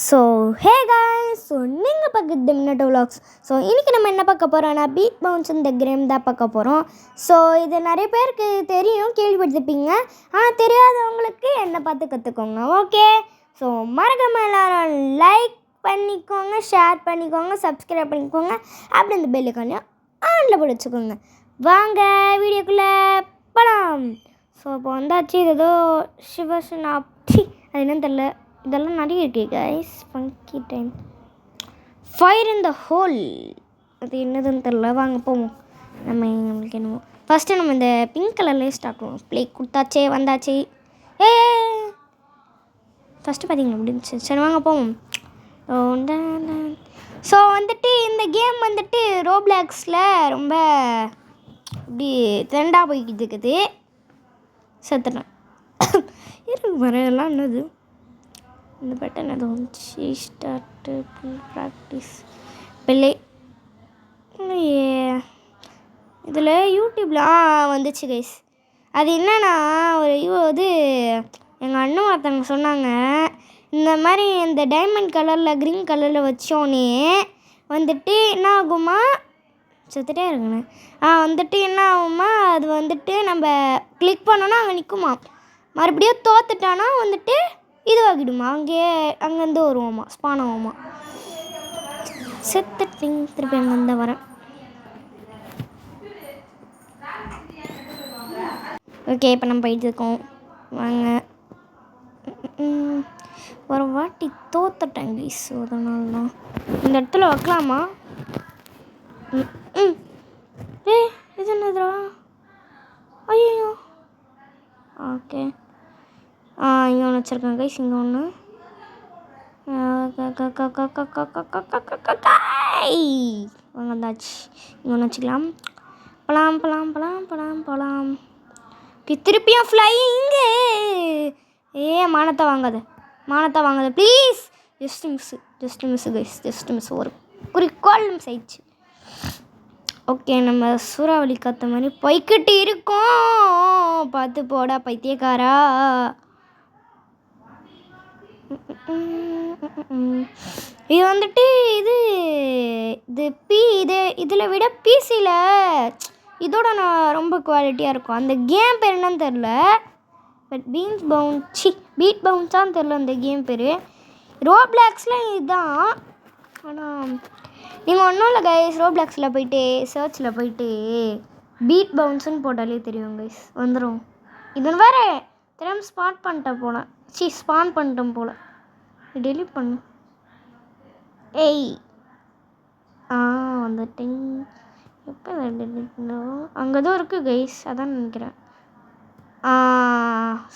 So hey guys, so நீங்கள் பார்க்குறது மின்னட் vlogs. So இன்றைக்கி நம்ம என்ன பார்க்க போகிறோம்னா பீட் பவுன்ஸ் இந்த கேம் தான் பார்க்க போகிறோம். ஸோ இது நிறைய பேருக்கு தெரியும், கேள்விப்பட்டிருப்பீங்க. ஆனால் தெரியாதவங்களுக்கு என்னை பார்த்து கற்றுக்கோங்க, ஓகே? ஸோ மறக்காம எல்லாரும் லைக் பண்ணிக்கோங்க, ஷேர் பண்ணிக்கோங்க, சப்ஸ்கிரைப் பண்ணிக்கோங்க. அப்படி இந்த பெல்லுக்கானையும் ஆனில் போட்டு வச்சுக்கோங்க. வாங்க வீடியோக்குள்ளே போகலாம். ஸோ இப்போ வந்தாச்சு. இது ஏதோ சிவசனாப்தி, அது என்னன்னு தெரில. இதெல்லாம் நிறைய இருக்கு guys. Funky time, fire in the whole, அது என்னதுன்னு தெரில. வாங்க போவோம். நம்மளுக்கு என்னமோ ஃபஸ்ட்டு நம்ம இந்த பிங்க் கலர்லேயே ஸ்டார்ட் பண்ணுவோம். ப்ளே கொடுத்தாச்சே, வந்தாச்சு. ஏ ஃபஸ்ட்டு பார்த்தீங்களா முடிஞ்சு. சரி வாங்க போவோம். ஸோ வந்துட்டு இந்த கேம் வந்துட்டு ரோப்ளாக்ஸில் ரொம்ப இப்படி ட்ரெண்டாக போய்கிட்டு இருக்குது. செத்துட்டேன் இருக்கு மறையெல்லாம். என்னது இந்த பட்டன் அது வந்துச்சு, ஸ்டார்ட்டு ப்ராக்டிஸ் பிள்ளை. இதில் யூடியூப்பில் வந்துச்சு கைஸ். அது என்னன்னா ஒரு இது எங்கள் அண்ணன் ஒருத்தவங்க சொன்னாங்க, இந்த மாதிரி இந்த டைமண்ட் கலரில் க்ரீன் கலரில் வச்சோன்னே வந்துட்டு என்ன ஆகுமா, செத்துட்டே இருக்குண்ணே. வந்துட்டு என்ன ஆகுமா, அது வந்துட்டு நம்ம கிளிக் பண்ணோன்னா அங்கே நிற்குமா. மறுபடியும் தோத்துட்டானா வந்துட்டு இதுவாகிடுமா, அங்கேருந்து வருவோமா, ஸ்பான் ஆகுமா. செத்துட்டிங், திருப்பி அங்கேருந்து வரேன். ஓகே, இப்போ நம்ம போயிட்டு இருக்கோம். வாங்க. ஒரு வாட்டி தோத்துட்டேன் கைஸ், அதனால தான் இந்த இடத்துல வைக்கலாமா. இது என்னதுரா, ஐயோ. ஓகே, இங்கே ஒன்று வச்சுருக்கேன் கைஸ். இங்கே ஒன்று வந்தாச்சு. இங்கே ஒன்று வச்சுக்கலாம். பலாம் பலாம் பலாம் பலாம் பலாம். திருப்பியும் ஃப்ளைங்கு. மானத்தை வாங்காத please. Just miss guys, just miss. ஒரு குறிக்கோள் மிஸ் ஆயிடுச்சு. ஓகே, நம்ம சூறாவளி காற்ற மாதிரி போய்கிட்டு இருக்கோம். பார்த்து போடா பைத்தியக்காரா. இது வந்துட்டு இதில் விட பிசியில் இதோட நான் ரொம்ப குவாலிட்டியாக இருக்கும். அந்த கேம் பேர் என்னன்னு தெரில, பட் பீட் பவுன்ஸான்னு தெரில அந்த கேம் பேர். ரோப்ளாக்ஸில் இதுதான். ஆனால் நீங்கள் ஒன்றும் இல்லை கைஸ், ரோப்ளாக்ஸில் போயிட்டு சர்ச்சில் போயிட்டு பீட் பவுன்ஸுன்னு போட்டாலே தெரியும் கைஸ், வந்துடும். இது வேறு திரும்ப ஸ்பான் பண்ணிட்டேன் போல். டெலிட் பண்ணு. வந்துட்டேன். எப்போ டெலிட் பண்ணோம், அங்கே தான் இருக்குது கைஸ், அதான் நினைக்கிறேன்.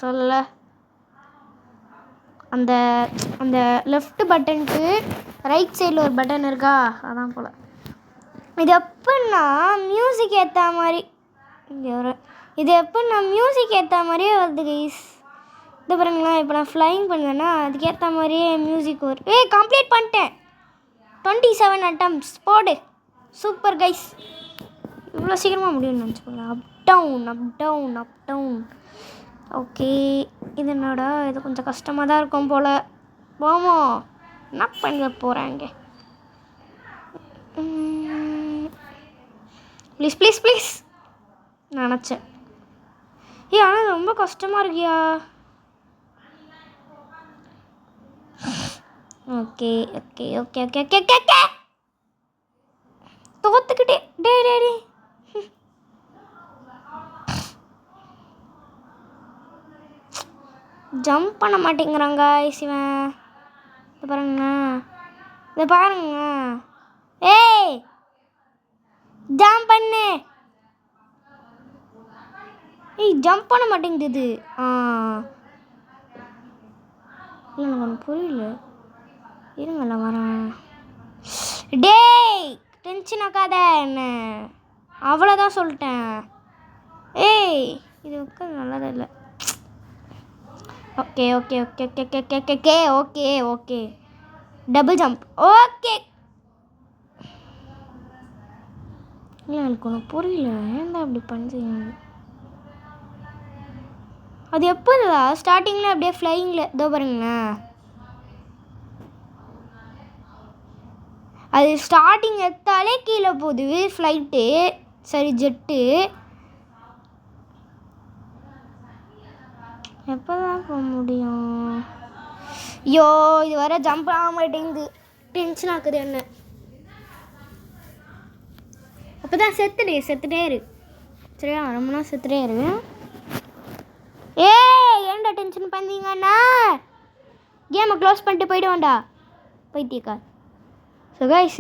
சொல்லலை. அந்த அந்த லெஃப்ட் பட்டனுக்கு ரைட் சைடில் ஒரு பட்டன் இருக்கா, அதான் போல். இது எப்படின்னா மியூசிக் ஏற்ற மாதிரி, மியூசிக் ஏற்ற மாதிரியே வருது கைஸ். இது பாருங்களேன், இப்போ நான் ஃப்ளைங் பண்ணுவேன்னா அதுக்கேற்ற மாதிரியே மியூசிக் வரும். கம்ப்ளீட் பண்ணிட்டேன். 27 attempts போடு. சூப்பர் கைஸ், இவ்வளோ சீக்கிரமாக முடியும்னு நினச்சிக்கோங்க. Up down. ஓகே, இது என்னடா, இது கொஞ்சம் கஷ்டமாக தான் இருக்கும் போல். போமோ என்ன பண்ண போகிறாங்க. ப்ளீஸ் நினச்சேன். ஆனால் ரொம்ப கஷ்டமாக இருக்கியா. ஓகே தோத்துக்கிட்டே. டே ஜம்ப் பண்ண மாட்டேங்கிறாங்க இவன். இது பாருங்க. ஜம்ப் பண்ணு. ஜம்ப் பண்ண மாட்டேங்குது. இல்லை, எனக்கு ஒன்று புரியல. இருங்கல்ல வரேன். டேய் டென்ஷன் ஆக்காத என்ன, அவ்வளோதான் சொல்லிட்டேன். இது உட்காந்து நல்லதா இல்லை. Okay double jump. ஓகே, இல்லை எனக்கு ஒன்று புரியல, ஏன்டா அப்படி பண்ணுறீங்க. அது எப்போதா ஸ்டார்டிங்கில் அப்படியே ஃப்ளைங்கில் இதோ பாருங்களேன். அது ஸ்டார்டிங் எடுத்தாலே கீழே போகுது ஃப்ளைட்டு, சரி ஜெட்டு. எப்போ தான் போக முடியும்? ஐயோ இது வர ஜம்ப் ஆக மாட்டேங்குது, டென்ஷன் ஆக்குது என்ன. அப்போ தான் செத்துட்டே இரு சரியா, ரொம்ப நாள் செத்துட்டே இரு. ஏன்டா டென்ஷன் பண்ணீங்கண்ணா, கேமை க்ளோஸ் பண்ணிட்டு போய்டுவேன்டா பைத்தியக்கா. ஸோ கைஸ்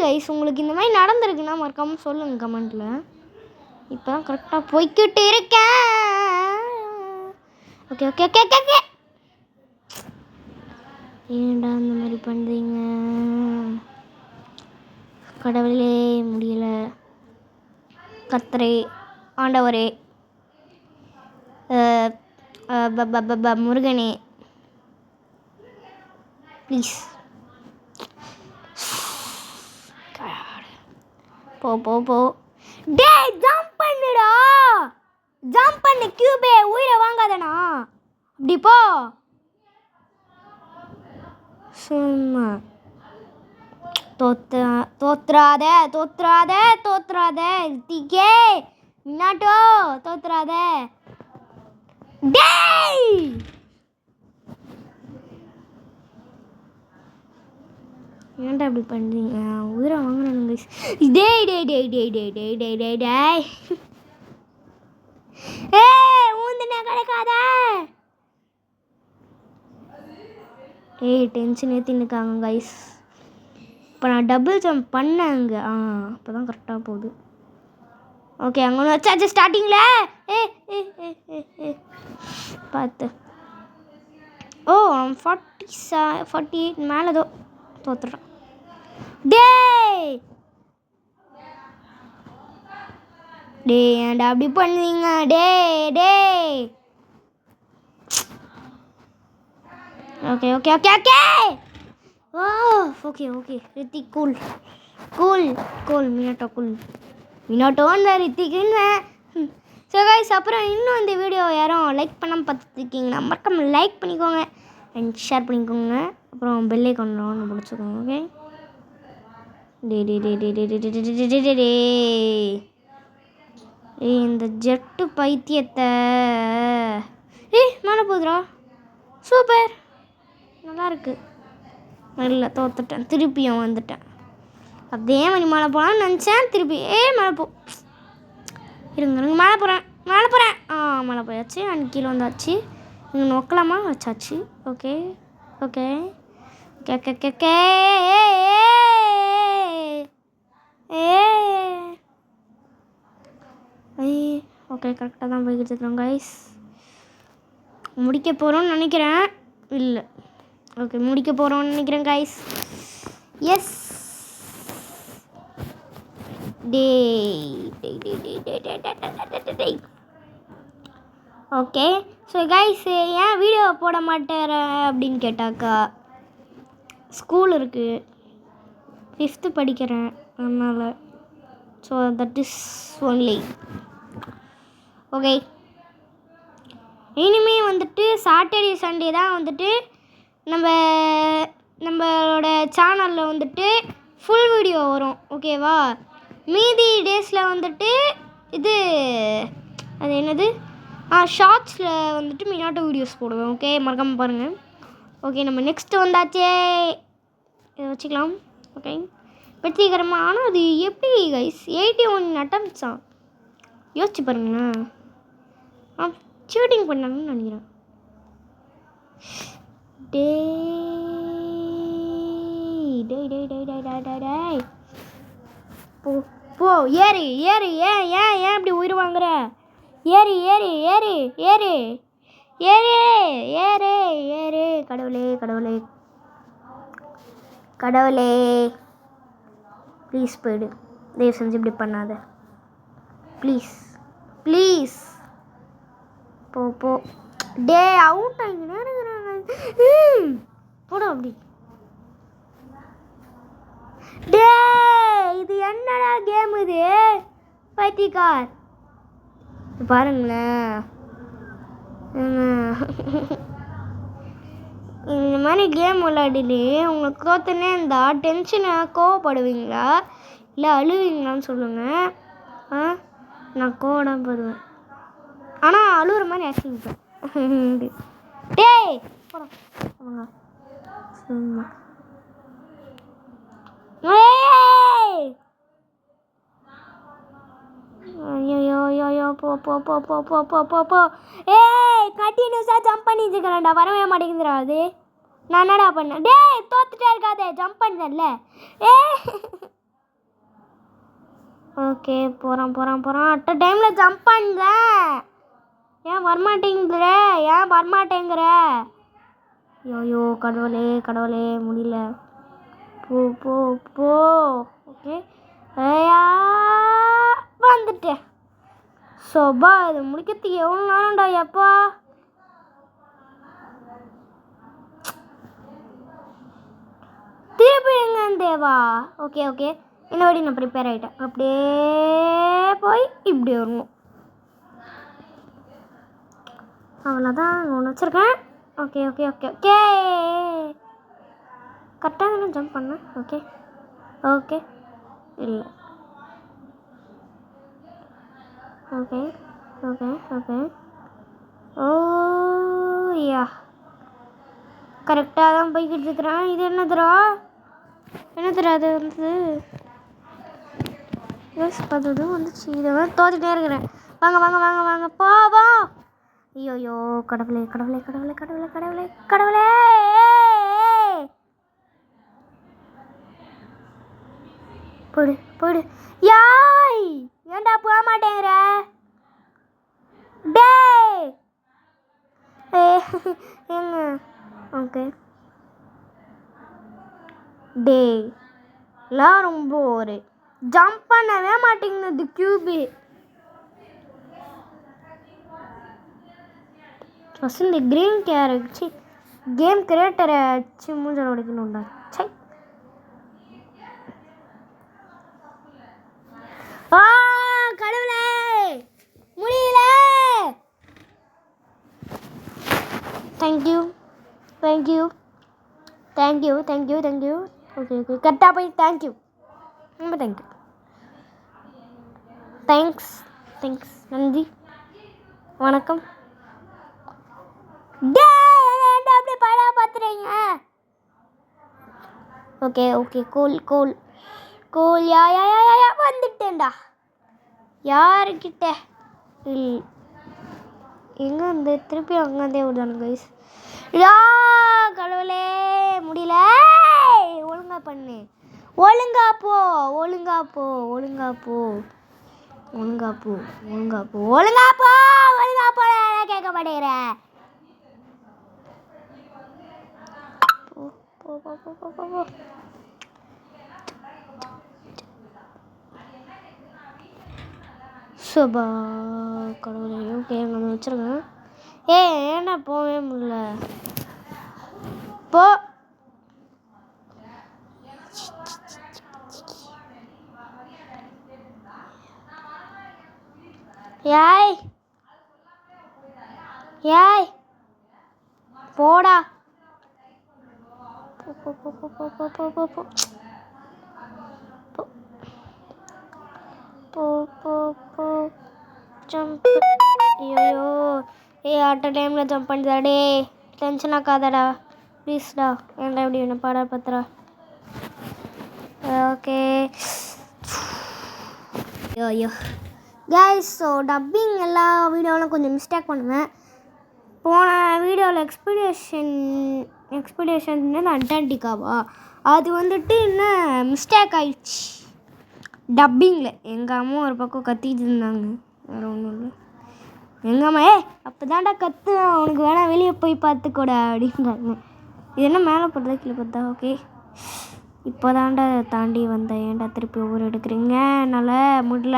கைஸ் உங்களுக்கு இந்த மாதிரி நடந்திருக்குன்னா மறக்காமல் சொல்லுங்கள் கமெண்ட்டில். இப்போ தான் கரெக்டாக போய்கிட்டு இருக்கேன். Okay okay okay okay okay. ஏன்டா இந்த மாதிரி பண்ணுறீங்க கடவுளே, முடியலை. கர்த்தரே, ஆண்டவரே, முருகனே ப்ளீஸ் போ போ போ. டேய் ஜம்ப் பண்ணுடா, ஜம்ப் பண்ணு கியூபே, உயிரை வாங்காதண்ணா. அப்படி போ சும்மா. தோத்துறாத ரித்திகே, மினாட்டோ தோத்துறாத. டேய் ஏன்டா அப்படி பண்ணுறீங்க, உயிரை வாங்கினானுங்க. டேய் டேய் டேய் டேய் டேய் டேய் டேய் டேய் டேய் ஊந்துனா கிடைக்காத. டென்ஷன் ஏற்றின்னுக்காங்க கைஸ். இப்போ நான் டபுள் ஜம்ப் பண்ணேன் அங்கே, அப்போ தான் கரெக்டாக போகுது. ஓகே அங்கே ஒன்று வச்சாச்சு ஸ்டார்டிங்கில். பார்த்து. ஓ 48 மேலே ஏதோ தோத்துறான். டேய் ஏன்டா அப்படி பண்ணுவீங்க? டேய் okay okay okay okay. Okay okay Hrithik cool மினாட்டோன்னு ரித்திக்குன்னு. ஸோ கைஸ் அப்புறம் இன்னும் இந்த வீடியோ யாரும் லைக் பண்ணாமல் பார்த்துருக்கீங்கன்னா மறக்காம லைக் பண்ணிக்கோங்க அண்ட் ஷேர் பண்ணிக்கோங்க. அப்புறம் பெல்லை கொண்டு பிடிச்சிக்கோங்க. ஓகே டே இந்த ஜெட்டு பைத்தியத்தை. மேலே போகுதுடா, சூப்பர் நல்லா இருக்கு. இல்லை தோத்துட்டேன், திருப்பியும் வந்துட்டேன். அதே மாதிரி மேலே போகலான்னு நினச்சேன், திருப்பி மேலே இருங்க மேலே போகிறேன். மேலே போயாச்சு அண்ட் கீழே வந்தாச்சு. இங்கே நோக்கலாமா வச்சாச்சு. Okay okay okay okay okay okay கரெக்டாக தான் போய்கிட்டு இருக்கோம் கைஸ். முடிக்க போகிறோம்னு நினைக்கிறேன். இல்லை ஓகே முடிக்க போகிறோம்னு நினைக்கிறேன் guys. S okay. So guys ஏன் வீடியோ போட மாட்டேற அப்படின்னு கேட்டாக்கா, ஸ்கூல் இருக்குது, 5th படிக்கிறேன் அதனால். So that is only. Okay இனிமேல் வந்துட்டு சாட்டர்டே சண்டே தான் வந்துட்டு நம்மளோட சேனலில் வந்துட்டு ஃபுல் வீடியோ வரும். ஓகேவா? மீதி டேஸில் வந்துட்டு அது என்னது ஷார்ட்ஸில் வந்துட்டு மினாட்டோ வீடியோஸ் போடுவேன். ஓகே மறக்காமல் பாருங்கள். ஓகே நம்ம நெக்ஸ்ட்டு வந்தாச்சே, இதை வச்சுக்கலாம். ஓகே வெற்றிகரமாக. ஆனால் அது எப்படி கைஸ் 81 அட்டம்ப்ட்ஸா? யோசிச்சு பாருங்களேன். சீட்டிங் பண்ணாங்கன்னு நினைக்கிறேன். டேய் போ ஏறு ஏன் இப்படி உயிர் வாங்குற? ஏறு கடவுளே ப்ளீஸ் போயிடு, தயவு செஞ்சு இப்படி பண்ணாத ப்ளீஸ் போ. டே அவுட் ஆகிங்கன்னா போடும் அப்படி. டே இது என்னடா கேம் இது பைத்தியக்கார். பாருங்களேன் இந்த மாதிரி கேம் விளையாடிலே உங்களுக்கு தோத்துனே இருந்தால் டென்ஷனாக கோவப்படுவீங்களா இல்லை அழுவீங்களான்னு சொல்லுங்கள். நான் கோவம் போடுவேன், ஆனால் அழுகிற மாதிரி ஆக்டிங் டேய் போங்க சும்மா. ஐயோ போ போ போ போ போ போ போ போ. ஏய் கண்டினியூஸாக ஜம்ப் பண்ணிட்டு இருக்கிறேன்டா, வரவே மாட்டேங்குதுடா அது. நான் என்னடா பண்ணேன்? டேய் தோத்துட்டே இருக்காதே, ஜம்ப் பண்ணல. ஏ ஓகே போகிறான் அட்ட டைமில் ஜம்ப் பண்ணுறேன். ஏன் வரமாட்டேங்கிற? ஐயோ கடவுளே முடியல. போ போ போ. ஓகே ஐயா வந்துட்டேன். சோபா இது முடிக்கிறதுக்கு எவ்வளோ நேரம்டா எப்பா. திருப்பி எங்க தேவா? ஓகே இன்னொரு நான் ப்ரிப்பேர் ஆகிட்டேன். அப்படியே போய் இப்படி வரணும். அவ்வளோதான் ஒன்று வச்சுருக்கேன். ஓகே கரெக்டாக தானே ஜம்ப் பண்ணேன். ஓகே இல்லை ஓகே ஓ யா கரெக்டாக தான் போய்கிட்டு இருக்கிறேன். இது என்னதுடா அது வந்து பார்த்ததும் வந்துச்சு. இதை வந்து தோத்துட்டே இருக்கிறேன். வாங்க போவோம். ஐயோ கடவுளே போடு யாய் ஏன்டா போக மாட்டேங்கிற? டேய் எங்க ஓகே டேய் எல்லாம் ரொம்ப ஒரு ஜம்ப் பண்ணவே மாட்டேங்குது கியூபு. ஃபஸ்ட் இந்த க்ரீன் கேம் கிரியேட்டரை வச்சு மூஞ்சல் உடைக்கணும்டா. சை கடவுளே முடியல. தேங்க்யூ ஓகே கரெக்டாக போய் தேங்க்யூ ரொம்ப தேங்க்ஸ் நன்றி வணக்கம். அப்படியே படம் பார்த்துறீங்க. ஓகே கூல் யா வந்துட்டேன்டா. யாருக்கிட்ட எங்கே வந்து திருப்பி அங்கேருந்தே விடுதானு கைஸ். யா கடவுளே முடியல. ஒழுங்கா பண்ணு. ஒழுங்கா போ கேட்க மாட்டேங்கிற. போ சோபா கடவுளே. ஓகே அங்கே வச்சுருங்க. ஏன்னா போகவே முடியல. போ யாய் போடா. போ ஜம்ப். ஐயோ அட்ட டைமில் ஜம்ப் பண்ணிதாடே. டென்ஷன் ஆக்காதடா ப்ளீஸ்டா. ஏன்டா எப்படி என்ன பாடா பத்துறா. ஓகே ஐயோ கைஸ். ஸோ டப்பிங் எல்லா வீடியோவிலும் கொஞ்சம் மிஸ்டேக் பண்ணுவேன். போன வீடியோவில் எக்ஸ்பெடிஷன் அண்டார்டிகாவா அது வந்துட்டு என்ன மிஸ்டேக் ஆயிடுச்சு டப்பிங்கில். எங்கள் அம்மா ஒரு பக்கம் கத்திட்டு இருந்தாங்க, வேறு ஒன்றும் இல்லை. எங்கள் அம்மா அப்போ தான்டா கத்துவேன், உனக்கு வேணால் வெளியே போய் பார்த்துக்கூட அப்படின்றாங்க. இது என்ன மேலே போடுறதா கீழே போடுறதா? ஓகே இப்போ தாண்டா தாண்டி வந்தேன். ஏன்டா திருப்பி ஒவ்வொரு எடுக்கிறீங்க? என்னால் முடியல.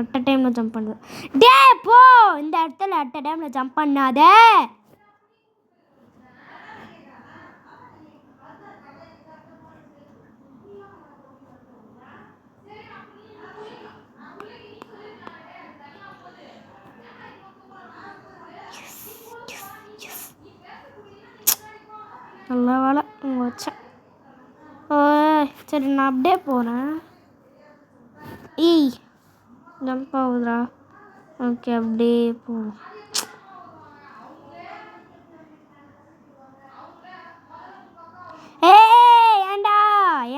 அட்ட டைமில் ஜம்ப் பண்ணுவேன். டே போ இந்த இடத்துல அட்ட டைமில் ஜம்ப் பண்ணாத. நல்ல வேலை இங்கே வச்சேன். சரி நான் அப்படியே போகிறேன். ஜம்ப் ஆகுதுடா. ஓகே அப்படியே போ.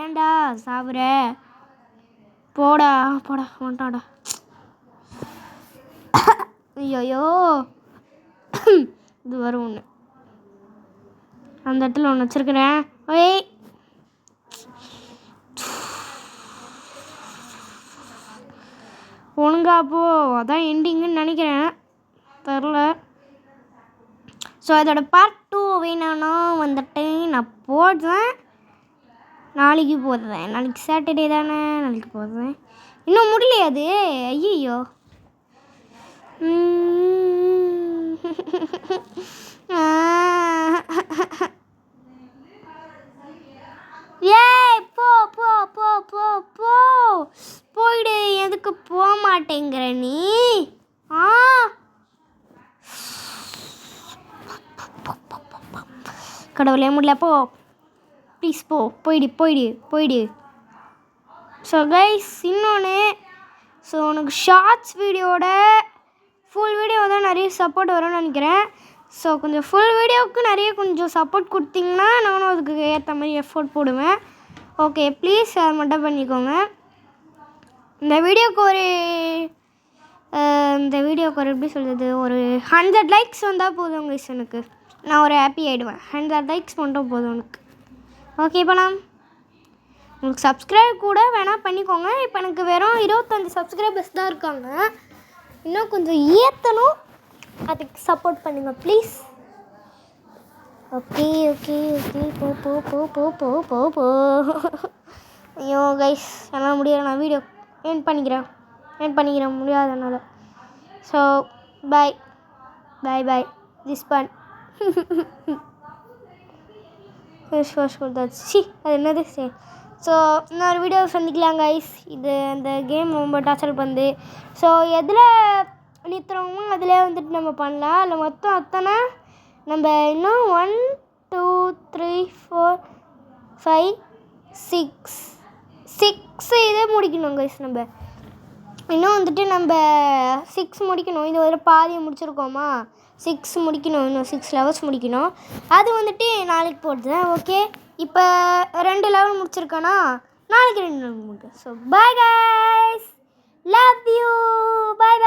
ஏன்டா சாப்பிட்ற? போடா மாட்டாடா. ஐயோ இது வரும் ஒன்று. அந்த இடத்துல ஒன்று வச்சுருக்கிறேன். ஒழுங்கா போ. அதான் எண்டிங்குன்னு நினைக்கிறேன், தெரில. ஸோ அதோட பார்ட் 2 வேணும்னா வந்துட்டு நான் போடுறேன். நாளைக்கு போடுறேன். நாளைக்கு சாட்டர்டே தானே, நாளைக்கு போடுறேன். இன்னும் முடியலையே அது. ஐயோ ஏய் போ போ போ போ போ போயிடு. எதுக்கு போக மாட்டேங்கிற நீ? கடவுளே முடியல. போ ப்ளீஸ் போ. போயிடு. ஸோ கைஸ் இன்னொன்று, ஸோ உனக்கு ஷார்ட்ஸ் வீடியோட ஃபுல் வீடியோ தான் நிறைய சப்போர்ட் வரும்னு நினைக்கிறேன். ஸோ கொஞ்சம் ஃபுல் வீடியோவுக்கு நிறைய கொஞ்சம் சப்போர்ட் கொடுத்தீங்கன்னா நானும் அதுக்கு ஏற்ற மாதிரி எஃபோர்ட் போடுவேன். ஓகே ப்ளீஸ் அதை மட்டும் பண்ணிக்கோங்க. இந்த வீடியோக்கு ஒரு எப்படி சொல்கிறது, ஒரு 100 லைக்ஸ் வந்தால் போதும் கைஸ். எனக்கு நான் ஒரு ஹாப்பி ஆகிடுவேன். 100 லைக்ஸ் மட்டும் போதும் எனக்கு. ஓகே போலாம். உங்களுக்கு சப்ஸ்கிரைப் கூட வேணால் பண்ணிக்கோங்க. இப்போ எனக்கு வெறும் 25 சப்ஸ்கிரைபர்ஸ் தான் இருக்காங்க. இன்னும் கொஞ்சம் ஏற்றணும், அதுக்கு சப்போர்ட் பண்ணுங்கள் ப்ளீஸ். ஓகே போ. ஐயோ கைஸ் என்னால் முடியாது. நான் வீடியோ ஏன் பண்ணிக்கிறேன் முடியாதனால. ஸோ பாய் திஸ் பன் அது என்னது. ஸோ இன்னொரு வீடியோ சந்திக்கலாம் கைஸ். இது அந்த கேம் ரொம்ப டார்ச்சர் பண்ணுது. ஸோ எதில் நிறுத்துறோமோ அதில் வந்துட்டு நம்ம பண்ணலாம். அதில் மொத்தம் அத்தனை நம்ம இன்னும் 1 2 3 4 5 6 இதே முடிக்கணும் கைஸ். நம்ம இன்னும் வந்துட்டு நம்ம 6 முடிக்கணும். இது ஒரு பாதியை முடிச்சிருக்கோமா, 6 முடிக்கணும். இன்னும் 6 லெவல்ஸ் முடிக்கணும். அது வந்துட்டு நாளைக்கு போடுறேன். ஓகே இப்போ 2 லெவல் முடிச்சிருக்கேன்னா நாளைக்கு 2 லெவல் முடிக்கிறேன். So bye guys, love you, bye.